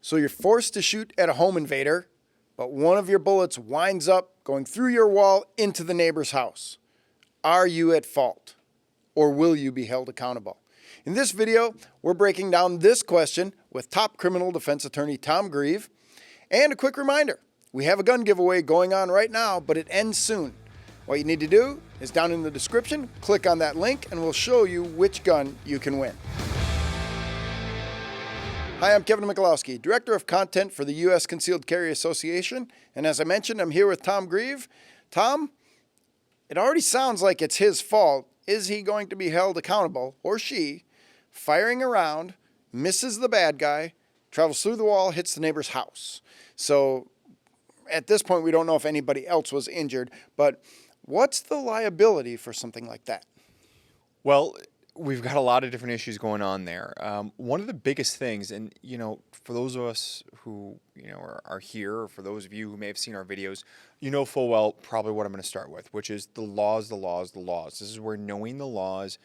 So you're forced to shoot at a home invader, but one of your bullets winds up going through your wall into the neighbor's house. Are you at fault, or will you be held accountable? In this video, we're breaking down this question with top criminal defense attorney Tom Grieve. And a quick reminder, we have a gun giveaway going on right now, but it ends soon. What you need to do is down in the description, click on that link, and we'll show you which gun you can win. Hi, I'm Kevin Michalowski, Director of Content for the U.S. Concealed Carry Association. And as I mentioned, I'm here with Tom Grieve. Tom, it already sounds like it's his fault. Is he going to be held accountable, or she, firing around, misses the bad guy, travels through the wall, hits the neighbor's house? So at this point, we don't know if anybody else was injured, but what's the liability for something like that? Well, we've got a lot of different issues going on there. One of the biggest things, and for those of us who are here, or for those of you who may have seen our videos, you know full well probably what I'm going to start with, which is the laws, the laws, the laws. This is where knowing the laws,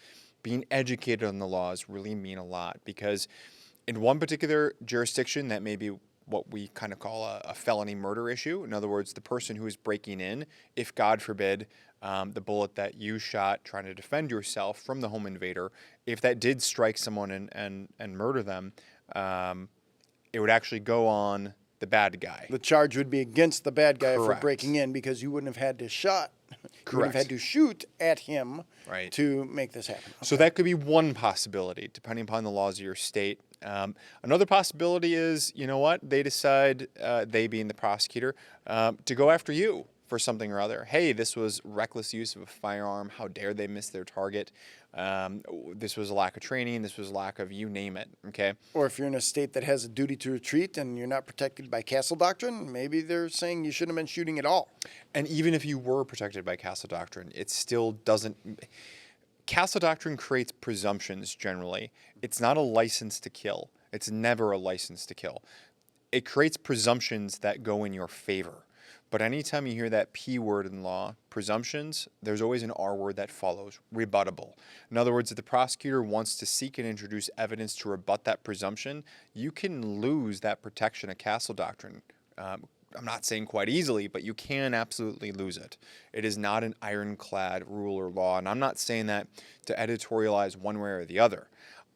being educated on the laws really mean a lot, because in one particular jurisdiction, that may be what we kind of call a felony murder issue. In other words, the person who is breaking in, if God forbid, the bullet that you shot trying to defend yourself from the home invader, if that did strike someone and murder them, it would actually go on the bad guy. The charge would be against the bad guy Correct. for breaking in, because you wouldn't have had to shot. You would have Correct. had to shoot at him Right. to make this happen. So that could be one possibility, depending upon the laws of your state. Another possibility is, they decide, they being the prosecutor, to go after you for something or other. Hey, this was reckless use of a firearm. How dare they miss their target? This was a lack of training. This was a lack of you name it. Okay. Or if you're in a state that has a duty to retreat and you're not protected by castle doctrine, maybe they're saying you shouldn't have been shooting at all. And even if you were protected by castle doctrine, it still doesn't. Castle doctrine creates presumptions generally. It's not a license to kill. It's never a license to kill. It creates presumptions that go in your favor. But anytime you hear that P word in law, presumptions, there's always an R word that follows, rebuttable. In other words, if the prosecutor wants to seek and introduce evidence to rebut that presumption, you can lose that protection of castle doctrine. I'm not saying quite easily, but you can absolutely lose it. It is not an ironclad rule or law, and I'm not saying that to editorialize one way or the other.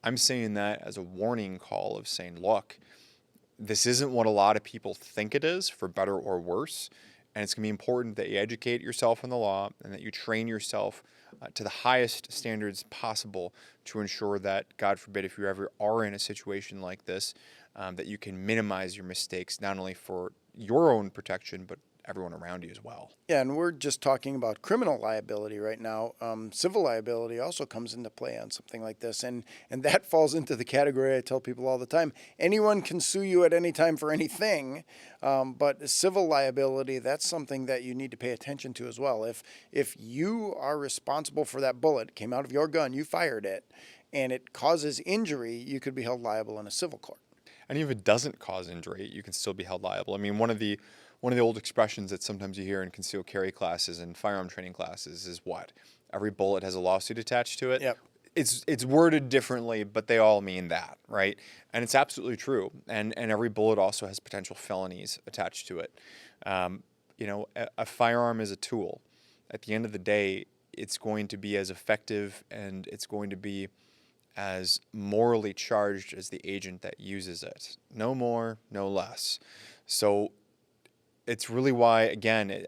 I'm saying that as a warning call of saying, look, this isn't what a lot of people think it is, for better or worse, and it's going to be important that you educate yourself on the law and that you train yourself to the highest standards possible to ensure that, God forbid, if you ever are in a situation like this, that you can minimize your mistakes, not only for your own protection, but everyone around you as well. Yeah, and we're just talking about criminal liability right now. Civil liability also comes into play on something like this, and that falls into the category I tell people all the time. Anyone can sue you at any time for anything, but civil liability, that's something that you need to pay attention to as well. If you are responsible for that bullet, it came out of your gun, you fired it, and it causes injury, you could be held liable in a civil court. And even if it doesn't cause injury, you can still be held liable. I mean, one of the old expressions that sometimes you hear in concealed carry classes and firearm training classes is what? Every bullet has a lawsuit attached to it. Yep. It's worded differently, but they all mean that, right? And it's absolutely true. And every bullet also has potential felonies attached to it. A firearm is a tool. At the end of the day, it's going to be as effective and it's going to be as morally charged as the agent that uses it. No more, no less. So it's really why, again,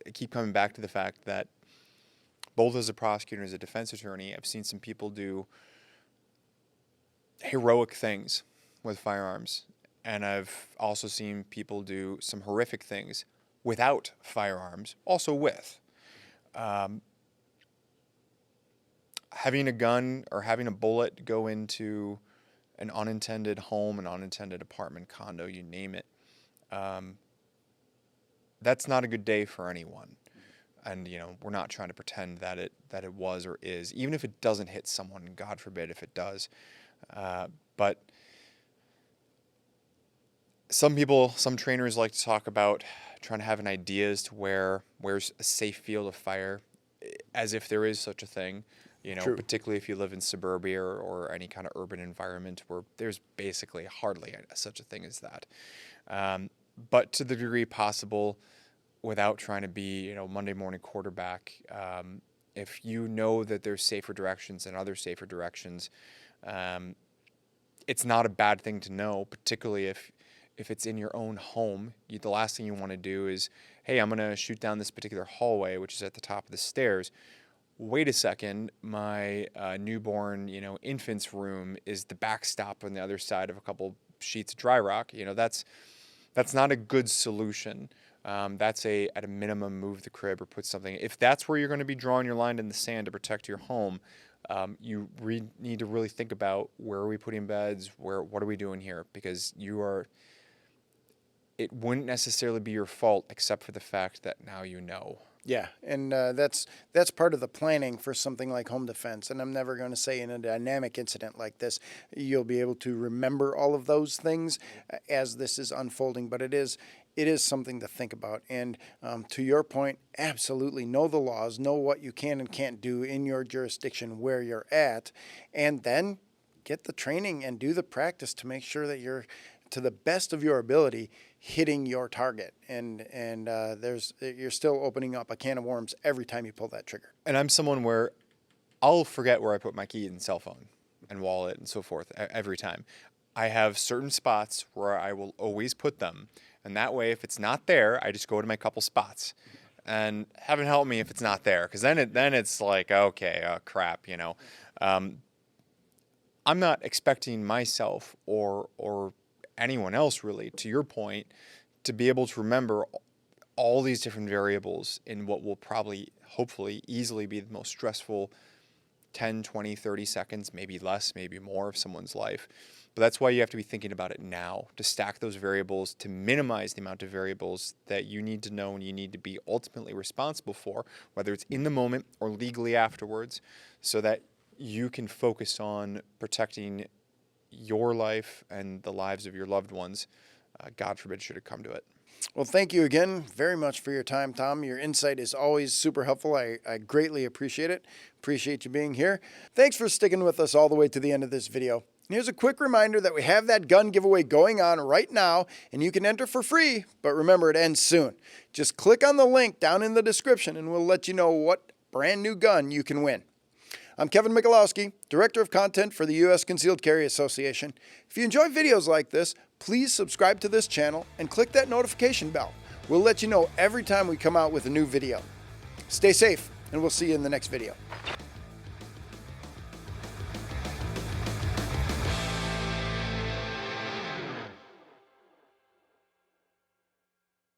I keep coming back to the fact that both as a prosecutor and as a defense attorney, I've seen some people do heroic things with firearms. And I've also seen people do some horrific things without firearms, also with. Having a gun or having a bullet go into an unintended home, an unintended apartment, condo, you name it, that's not a good day for anyone. And, we're not trying to pretend that it was or is, even if it doesn't hit someone, God forbid if it does. But some trainers like to talk about trying to have an idea as to where's a safe field of fire, as if there is such a thing. You know, True. particularly if you live in suburbia or any kind of urban environment where there's basically hardly such a thing as that. But to the degree possible, without trying to be, you know, Monday morning quarterback, if you know that there's safer directions and other safer directions, it's not a bad thing to know, particularly if it's in your own home. The last thing you want to do is, hey, I'm going to shoot down this particular hallway, which is at the top of the stairs. Wait a second, my newborn, you know, infant's room is the backstop on the other side of a couple sheets of dry rock. You know, that's not a good solution. That's at a minimum, move the crib or put something. If that's where you're going to be drawing your line in the sand to protect your home, you need to really think about, where are we putting beds? What are we doing here? Because it wouldn't necessarily be your fault, except for the fact that now you know. Yeah, and that's part of the planning for something like home defense. And I'm never going to say in a dynamic incident like this, you'll be able to remember all of those things as this is unfolding. But it is something to think about. And to your point, absolutely know the laws, know what you can and can't do in your jurisdiction where you're at, and then get the training and do the practice to make sure that you're, to the best of your ability, hitting your target. And you're still opening up a can of worms every time you pull that trigger. And I'm someone where I'll forget where I put my key and cell phone and wallet and so forth every time. I have certain spots where I will always put them. And that way, if it's not there, I just go to my couple spots. And heaven help me if it's not there, because then it's like, okay, oh, crap, you know. I'm not expecting myself or anyone else, really, to your point, to be able to remember all these different variables in what will probably, hopefully, easily be the most stressful 10, 20, 30 seconds, maybe less, maybe more of someone's life. But that's why you have to be thinking about it now, to stack those variables, to minimize the amount of variables that you need to know and you need to be ultimately responsible for, whether it's in the moment or legally afterwards, so that you can focus on protecting your life and the lives of your loved ones. God forbid should it come to it. Well, thank you again very much for your time, Tom. Your insight is always super helpful. I greatly appreciate it. Appreciate you being here. Thanks for sticking with us all the way to the end of this video. And here's a quick reminder that we have that gun giveaway going on right now, and you can enter for free, but remember, it ends soon. Just click on the link down in the description and we'll let you know what brand new gun you can win. I'm Kevin Michalowski, Director of Content for the U.S. Concealed Carry Association. If you enjoy videos like this, please subscribe to this channel and click that notification bell. We'll let you know every time we come out with a new video. Stay safe, and we'll see you in the next video.